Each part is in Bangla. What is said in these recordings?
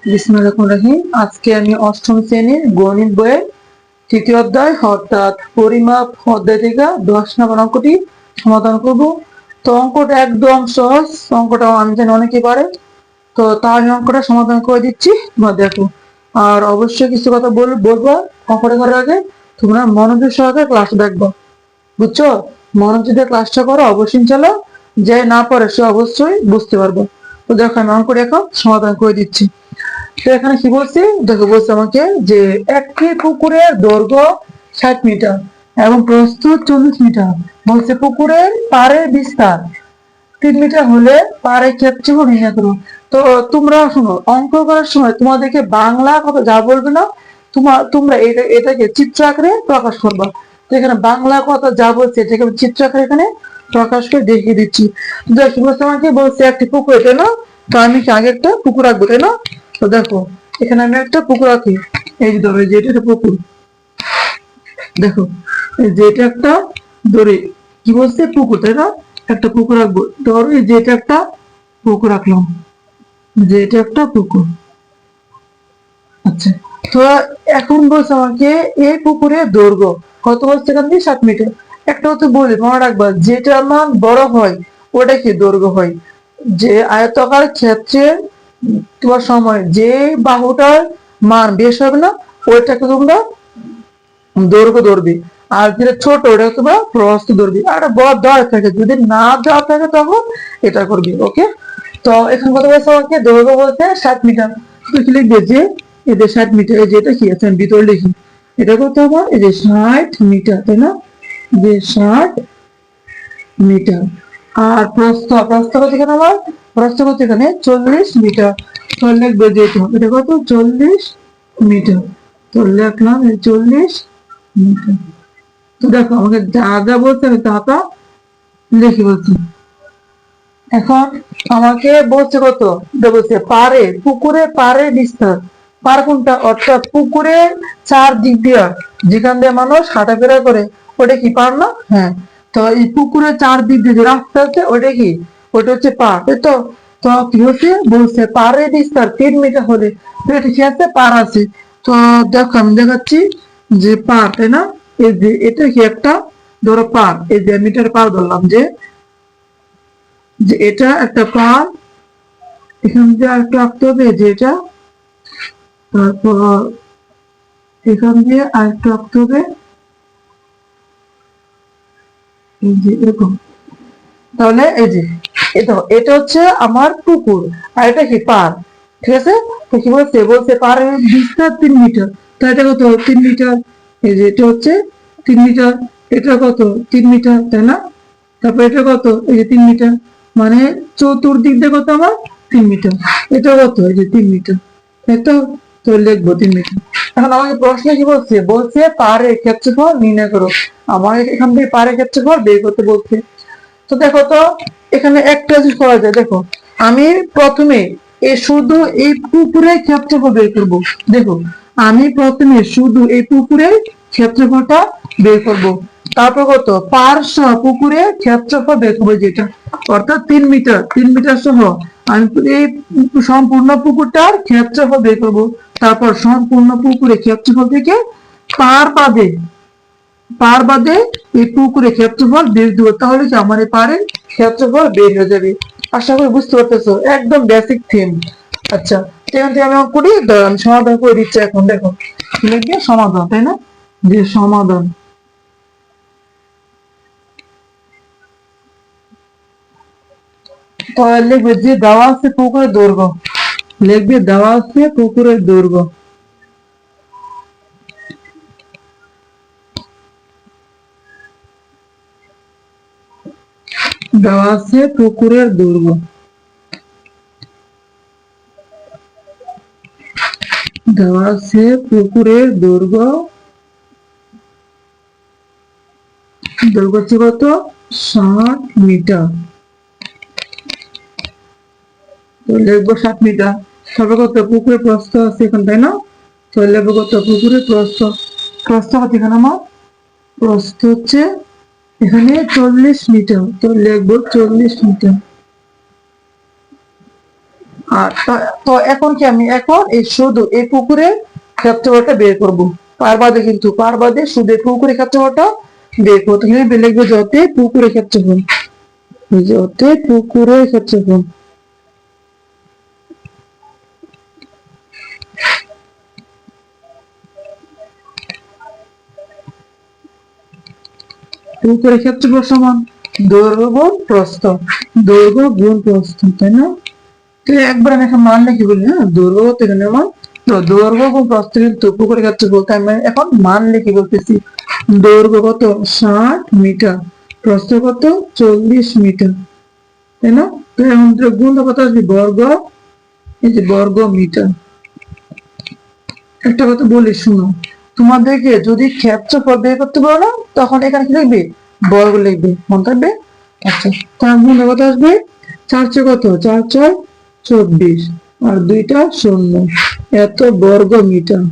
বিসমিল্লাহির রহমানির রহিম। আজকে আমি অষ্টম শ্রেণীর গণিত বইয়ের তৃতীয় অধ্যায় অর্থাৎ পরিমাপ অধ্যায় থেকে 10 নম্বর অঙ্কটি সমাধান করব। তো অঙ্কটা একদম সহজ, অঙ্কটা আমি জানি অনেকেই পারে। তো তার অঙ্কটা সমাধান করে দিচ্ছি, তোমরা দেখো। আর অবশ্যই কিছু কথা বলবো অঙ্কটা করার আগে, তোমরা মনোযোগ সহকারে ক্লাস দেখবো, বুঝছো? মনোযোগ দিয়ে ক্লাসটা করো অবশ্যই, চলো। যে না পারে সে অবশ্যই বুঝতে পারবো। তো দেখো আমি অঙ্কটা এখন সমাধান করে দিচ্ছি। তো এখানে কি বলছি দেখো, বলছে আমাকে যে একটি পুকুরের দৈর্ঘ্য 60 মিটার এবং প্রস্থ 40 মিটার। বলছে পুকুরের পাড়ের বিস্তার 3 মিটার হলে পাড়ের ক্ষেত্রফল নির্ণয় করো। তো তোমরা শোনো, অঙ্ক করার সময় তোমাদেরকে বাংলা কথা যা বলবে না, তোমরা এটাকে চিত্র আকারে প্রকাশ করবা। তো এখানে বাংলা কথা যা বলছে এটাকে আমি চিত্র আকারে এখানে প্রকাশ করে দেখিয়ে দিচ্ছি। দেখো তোমাকে বলছে একটি পুকুর, এটা না? তো আমি কি আগে একটা পুকুর রাখবো, তাই না? তো দেখো এখানে আমি একটা পুকুর রাখি, এই যে ধরো, যেটা একটা পুকুর। দেখো এই যে এটা একটা, ধরে কি বলছে পুকুর, তাই না? একটা পুকুর রাখবো, ধরো এই যে এটা একটা পুকুর রাখলাম, যে এটা একটা পুকুর। আচ্ছা, তো এখন বলছে আমাকে এই পুকুরের দৈর্ঘ্য কত, বলছে এখান থেকে 7 মিটার। একটা হচ্ছে বলি মনে রাখবা, যেটা মান বড় হয় ওটা কি দৈর্ঘ্য হয়। যে আয়তাকার ক্ষেত্রের তোমার সময় যে বাহুটার মান বেশি হবে না, ওইটাকে তোমরা দৈর্ঘ্য ধরবে। আর যেটা ছোট ওটা তোমরা প্রস্থ ধরবে। আর বড় দেওয়া থাকে, যদি না দেওয়া থাকে তখন এটা করবে। ওকে, তো এখন কত বলছে আমাকে, দৈর্ঘ্য বলতে 60 মিটার। তো কি লিখবে যে এই যে 60 মিটার, এই যেটা কি আছে আমি ভিতরে লিখি, এটা কত হবে, এই যে 60 মিটার, তাই না? যে 60 মিটার। আর প্রস্থ প্রস্থ কত এখানে আমার, প্রস্থ কত এখানে 40 মিটার। তো লিখবে যে এটা কত, 40 মিটার। তো লিখলাম 40 মিটার। তো দেখো আমাকে যা যা বলছে আমি তা তা লিখে বলছি। এখন আমাকে বলছে কত, বলছে পারে, পুকুরে পারে বিস্তার। পার কোনটা, অর্থাৎ পুকুরের চার দিক দিয়া যেখান দিয়ে মানুষ হাঁটাফেরা করে, ওটা কি পার না? হ্যাঁ। তো এই পুকুরের চার দিক দিয়ে যে রাস্তা আছে ওটা কি, ওটা হচ্ছে পার, তাই তো? তো কি হচ্ছে, বলছে পারে বিস্তার 3 মিটার হলে, তো এটা কি আছে, পার আছে। তো দেখো আমি দেখাচ্ছি যে পার, তাই না? এই যে এটা কি একটা, ধরো পার, এই যে মিটার পার ধরলাম, যে যে এটা একটা পার। এখান দিয়ে আরেকটু আঁকতে হবে, যে এটা, তারপর এখান দিয়ে আরেকটু আঁকতে হবে, এই যে এরকম। তাহলে এই যে এটা হচ্ছে আমার পুকুর, আর এটা কি পার, ঠিক আছে? তো কি বলছে, বলছে পারের বিস্তার 3 মিটার। তো এটা কত, 3 মিটার। এই যে এটা হচ্ছে 3 মিটার, এটা কত, 3 মিটার, তাই না? তারপর এটা কত, এই যে 3 মিটার। মানে চতুর্দিক দিয়ে কত আমার, 3 মিটার। এটা কত, এই যে 3 মিটার, তাই তো? তো লিখবো 3 মিটার। এখন আমাকে প্রশ্ন কি বলছে, বলছে পারের ক্ষেত্রফল নির্ণয় করো। আমার এখান থেকে পারের ক্ষেত্রফল বের করতে বলছে। তো দেখো তো এখানে একটা জিনিস করা যায়, দেখো আমি প্রথমে শুধু এই পুকুরের ক্ষেত্রফল বের করব। দেখো আমি প্রথমে শুধু এই পুকুরের ক্ষেত্রফলটা বের করব, তারপর কত পার্শ্ব পুকুরের ক্ষেত্রফল বের করবো, যেটা অর্থাৎ 3 মিটার, 3 মিটার সহ আমি এই সম্পূর্ণ পুকুরটার ক্ষেত্রফল বের করব। তারপর সম্পূর্ণ পুকুরের ক্ষেত্রফল থেকে পার বাদে এই পুকুরে ক্ষেত্রফল বের দেবো, তাহলে কি আমার এই পারের ক্ষেত্রফল বের হয়ে যাবে। আশা করি বুঝতে পারতেছো, একদম বেসিক থিম। আচ্ছা, এখান থেকে আমি করি, আমি সমাধান করে দিচ্ছি। এখন দেখো লিখবে সমাধান, তাই না? যে সমাধান, তো লিখবে যে দেওয়া আছে পুকুরের দৈর্ঘ্য, লিখবে দেওয়া আছে পুকুরের দৈর্ঘ্য, দেওয়া আছে পুকুরের দৈর্ঘ্য, দেওয়া আছে পুকুরের দৈর্ঘ্য, দৈর্ঘ্য হচ্ছে কত, 60 মিটার। তো লিখবো 60 মিটার। তারপর কত, পুকুরের প্রস্থ আছে এখানে, তাই না? তো লিখবো কত, পুকুরের প্রস্থ, প্রস্থ কত এখানে আমার, প্রস্থ হচ্ছে এখানে 40 মিটার। তো লিখবো 40 মিটার। আর তো এখন কি আমি এখন এই শুধু এই পুকুরে ক্ষেত্রফলটা বের করব। পার বাদে কিন্তু পার বাদে শুধু এই পুকুরে ক্ষেত্রফলটা বের করতে হবে। লিখবো যতে পুকুরে ক্ষেত্রফল, যতে পুকুরের ক্ষেত্রফল। পুকুরের ক্ষেত্রফল সমান দৈর্ঘ্য গুণ প্রস্থ, দৈর্ঘ্য গুণ প্রস্থ, তাই না? তো একবার আমি এখন মান লিখি বলি, হ্যাঁ, দৈর্ঘ্য কত এখানে মান, তো দৈর্ঘ্য গুণ প্রস্থ কিন্তু পুকুরের ক্ষেত্রফল, তাই আমি এখন মান লিখি বলতেছি। দৈর্ঘ্য কত 60 মিটার, প্রস্থ কত 40 মিটার, তাই না? তো এখন গুণ কত আসবে বর্গ, এই যে বর্গ মিটার। একটা কথা বলি শুনো, তোমাদেরকে যদি ক্ষেত্রফল বের করতে পারো না, তখন এখানে কি লিখবে বর্গ লিখবে, মনে থাকবে। আচ্ছা, তার গুণ কত আসবে, 4 কত 4 24 আর 2টা 0, এত বর্গ মিটার।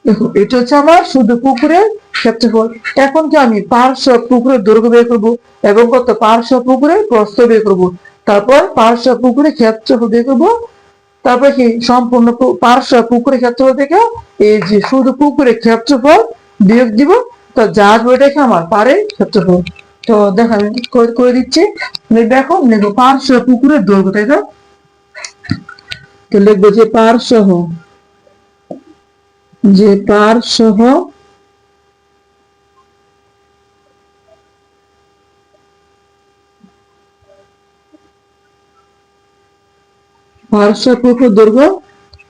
দেখো এটা হচ্ছে আমার শুধু পুকুরের ক্ষেত্রফল। এখন কি আমি পার্শ্ব পুকুরের দৈর্ঘ্য বের করবো এবং কত পার্শ্ব পুকুরের প্রস্থ বের করবো, তারপর পার্শ্ব পুকুরের ক্ষেত্রফল বের করবো, তারপরে কি সম্পূর্ণ পার্শ্ব পুকুরের ক্ষেত্রফল থেকে এই যে শুধু পুকুরের ক্ষেত্রফল বিয়োগ দিব, তো যা আসবে ওইটাকে আমার পাড়ের ক্ষেত্রফল। তো দেখো আমি করে দিচ্ছি, দেখো লিখবো পার্শ্ব পুকুরের দৈর্ঘ্য, তাই তো? তো লিখবো যে পার সহ, যে পার সহ পার্শ্ব পুকুর দৈর্ঘ্য।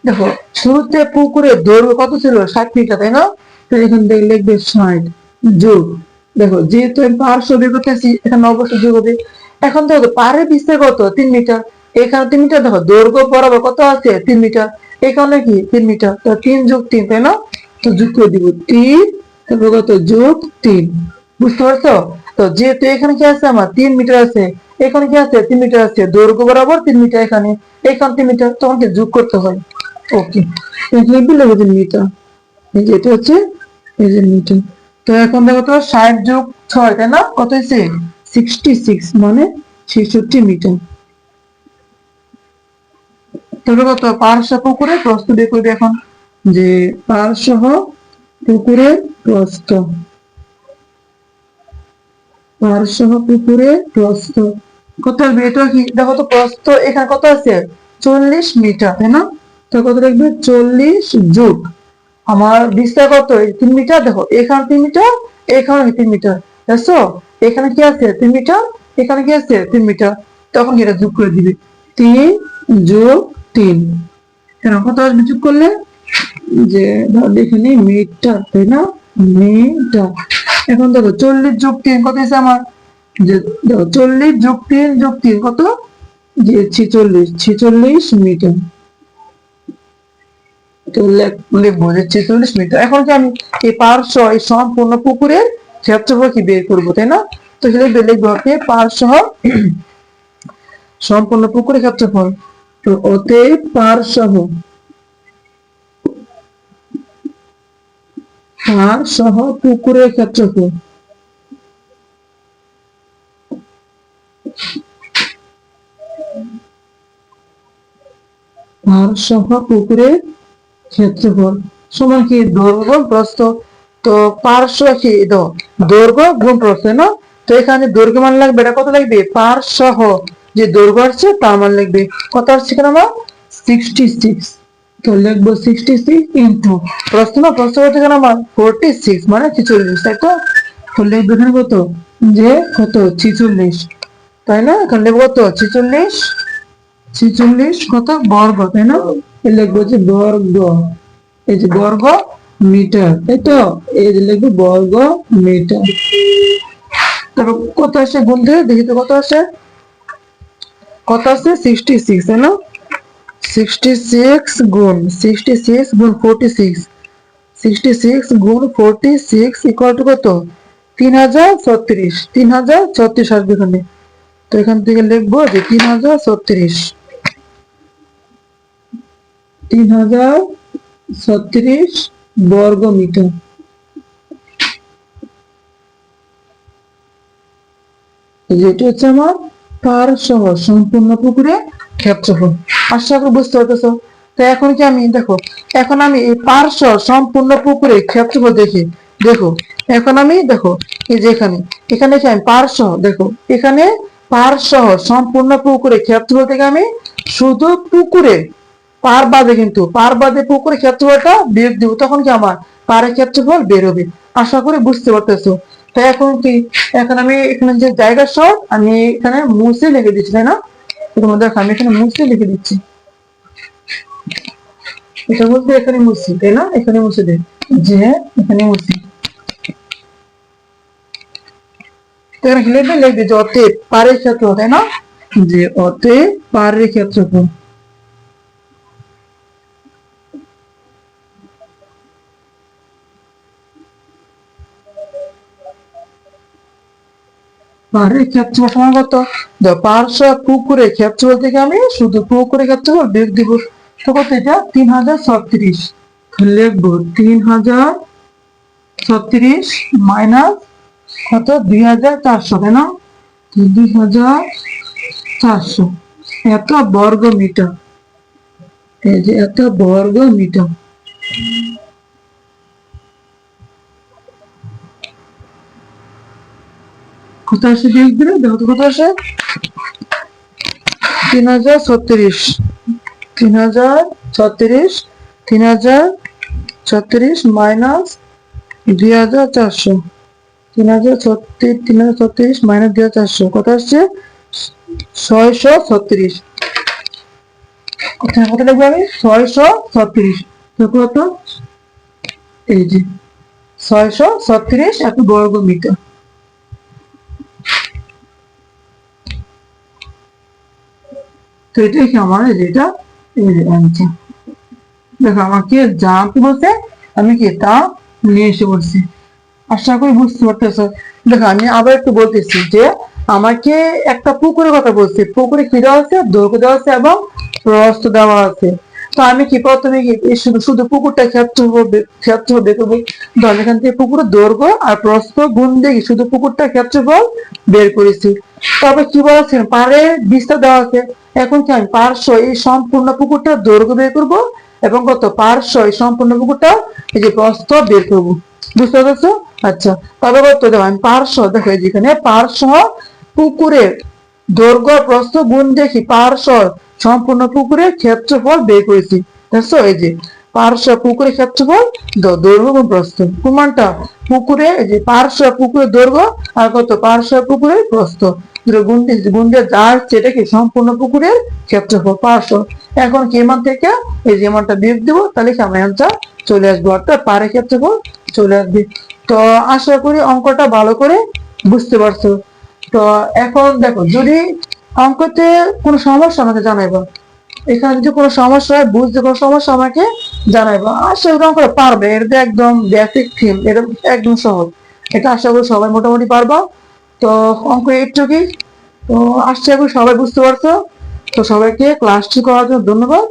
দেখো শুরুতে পুকুরের দৈর্ঘ্য কত ছিল 60 মিটার, তাই না? তো এখান থেকে লিখবে 60 যোগ, দেখো যেহেতু আমি পার্শ্ব বের করতেছি এখানে অবশ্যই যোগ হবে। এখন দেখো পাড়ের বিস্তার কত 3 মিটার, এখানে 3 মিটার, দেখো দৈর্ঘ্য বরাবর কত আছে 3 মিটার, এখানে কি 3 মিটার, তো 3 যোগ 3, তাই না? তো যোগ করে দিব 3, তারপর কত যোগ 3, বুঝতে পারছো? তো যেহেতু এখানে কি আছে আমার 3 মিটার আছে, এখানে কি আছে 3 মিটার আছে, দৈর্ঘ্য বরাবর 3 মিটার, এখানে 3 মিটার, তখন কি যোগ করতে হয়। ওকে, এখানে বিলে হবে মিটার, এই যে এটা হচ্ছে এই যে মিটার। তো এখন দেখো তো 60 যোগ 6, তাই না? কত হয়েছে 66, মানে 66 মিটার। তারপরে কত পার্শ্ব পুকুরের প্রস্থ বের করবে এখন, যে পার্শ্ব পুকুরের প্রস্থ, পার্শ্ব পুকুরের প্রস্থ কত আসবে, এটা কি দেখো তো প্রস্থ এখানে কত আছে 40 মিটার, তাই না? তো কত লিখবে 40 যোগ আমার বিস্তার কত 3 মিটার, দেখো এখানে 3 মিটার, এখানে 3 মিটার, দেখছো এখানে কি আছে 3 মিটার, এখানে কি আছে 3 মিটার, তখন এটা যোগ করে দিবে 3 যোগ 3, কেন কত আসবে যোগ করলে, যে ধর দেখে নিই মিটার, তাই না? মিটার। এখন দেখো 40 যোগ 3 কত হয়েছে আমার, যে দেখো 40 যোগ 3 যোগ 3 কত, যে 46 মিটার। তো লিখবো যে 46 মিটার। এখন কি আমি এই পার্শ্ব এই সম্পূর্ণ পুকুরের ক্ষেত্রফল কি বের করবো, তাই না? তো সেটা লিখবো পার্শ্ব সম্পূর্ণ পুকুরের ক্ষেত্রফল। তো অতএব পার্শ্ব পুকুরের ক্ষেত্রফল, পার্শ্ব পুকুরের ক্ষেত্রফল সমান কি দৈর্ঘ্য গুণ প্রস্থ। তো পার্শ্ব কি দৈর্ঘ্য গুণ প্রস্থ, না? তো এখানে দৈর্ঘ্য মান লাগবে, এটা কত লাগবে পার্শ্ব যে দৈর্ঘ্য আসছে তার মান লিখবে, কত আসছে কেন আমার 66, তো লিখবো 66 ইন্টু প্রস্থ, না প্রস্থ হচ্ছে কেন আমার 46 মানে 46, তাই তো? তো লিখবো এখানে কত, যে কত 46, তাই না? এখানে লিখবো কত 46, 46 কত বর্গ, তাই না? লিখবো যে বর্গ, এই যে বর্গ মিটার, তাই তো? এই যে লিখবো বর্গ মিটার। তারপর কত আসে গুণ দিয়ে দেখি তো কত আসে, কত আছে 66, তাই না? 66 গুণ 46, 66 গুণ 46 ইকুয়াল টু কত 3036, 3036 আসবে এখানে। তো এখান থেকে লিখবো যে 3036, 3036 বর্গ মিটার। যেটি হচ্ছে আমার পার সহ সম্পূর্ণ পুকুরে ক্ষেত্রফল। আশা করি বুঝতে পারতেছো। তো এখন কি আমি দেখো, এখন আমি এই পার সহ সম্পূর্ণ পুকুরে ক্ষেত্রফল দেখি। দেখো এখন আমি দেখো এই যে এখানে এখানে কি আমি পার সহ দেখো এখানে পার সহ সম্পূর্ণ পুকুরে ক্ষেত্রফল থেকে আমি শুধু পুকুরে পার বাদে কিন্তু পার বাদে পুকুরে ক্ষেত্রফলটা বিয়োগ দিব, তখন কি আমার পারের ক্ষেত্রফল বের হবে। আশা করি বুঝতে পারতেছো। তাই এখন কি, এখন আমি এখানে যে জায়গা শর্ট আমি এখানে মুছে লিখে দিচ্ছি, তাই না? তোমাদের দেখো আমি এখানে মুছে লিখে দিচ্ছি, এটা বলতে এখানে মুছি, তাই না? এখানে মুছে দিই যে এখানে মুছি, এখানে লিখবে যে অতএব পারের ক্ষেত্রফল, তাই না? যে অতএব পারের ক্ষেত্রফল, পাহাড়ের ক্ষেত্রফল সমান কত? পার্শ্ব পুকুরের ক্ষেত্রফল থেকে আমি শুধু পুকুরের ক্ষেত্রফল বিয়োগ দিব, তো কত এটা 3036। লিখবো 3036 মাইনাস কত 2400, তাই না? 2400 এত বর্গ মিটার, এই যে এত বর্গ মিটার। কত আসে বিয়োগ দিলে দেখো তো কত আসে, 3036 3036 3036 মাইনাস 2400, 3036 মাইনাস 2400 কত আসছে 636। কত লিখবো আমি 636, কত এই যে 636 এত বর্গ মিটার। তো এটাই কি আমার যেটা অ্যান্সার। দেখো আমাকে যা কি বলছে আমি কি তা নিয়ে এসে বলছি। আশা করি বুঝতে পারতেছো। দেখো আমি আবার একটু বলতেছি যে আমাকে একটা পুকুরের কথা বলছি, পুকুরে কি দেওয়া আছে, দৈর্ঘ্য দেওয়া আছে এবং প্রস্থ দেওয়া আছে। তো আমি কি প্রথমে কি শুধু শুধু পুকুরটা ক্ষেত্রফল বের করবো। ধর এখান থেকে পুকুরের দৈর্ঘ্য আর প্রস্থ গুণ দিয়ে শুধু পুকুরটা ক্ষেত্রফল বের করেছি। তবে কি বলছেন পারে বিস্তার দেওয়া আছে, এখন কি আমি পার্শ্ব এই সম্পূর্ণ পুকুরটা দৈর্ঘ্য বের করবো এবং কত পার্শ্ব এই সম্পূর্ণ পুকুরটা এই যে প্রস্থ বের করবো। বুঝতে পারছো? আচ্ছা তবে কত দেবো আমি পার্শ্ব, দেখো যেখানে পার্শ্ব পুকুরের দৈর্ঘ্য প্রস্থ গুণ দেখি পার্শ্ব সম্পূর্ণ পুকুরের ক্ষেত্রফল বের করেছি। দেখছো এই যে পার্শ্ব পুকুরের ক্ষেত্রফল দৈর্ঘ্য এবং প্রস্থ, প্রমাণটা পুকুরে এই যে পার্শ্ব পুকুরের দৈর্ঘ্য আর কত পার্শ্ব পুকুরের প্রস্থ গুণ দিয়ে যা আসছে এটা কি সম্পূর্ণ পুকুরের ক্ষেত্রফল পার্শ্ব। এখন কি মান থেকে এই যে মানটা বিয়োগ দিব, তাহলে কি আমার অ্যান্সার চলে আসবে, অর্থাৎ পারের ক্ষেত্রফল চলে আসবে। তো আশা করি অঙ্কটা ভালো করে বুঝতে পারছো। তো এখন দেখো যদি অঙ্কতে কোনো সমস্যা আমাকে জানাইবা, এখানে যদি কোনো সমস্যা হয় বুঝতে কোনো সমস্যা আমাকে জানাইবা। আশা করি অঙ্কটা পারবে, এটা একদম বেসিক থিম, এটা একদম সহজ, এটা আশা করি সবাই মোটামুটি পারবা। তো অঙ্ক এইটুকুই। তো আশা করি সবাই বুঝতে পারছো। তো সবাইকে ক্লাসটি করার জন্য ধন্যবাদ।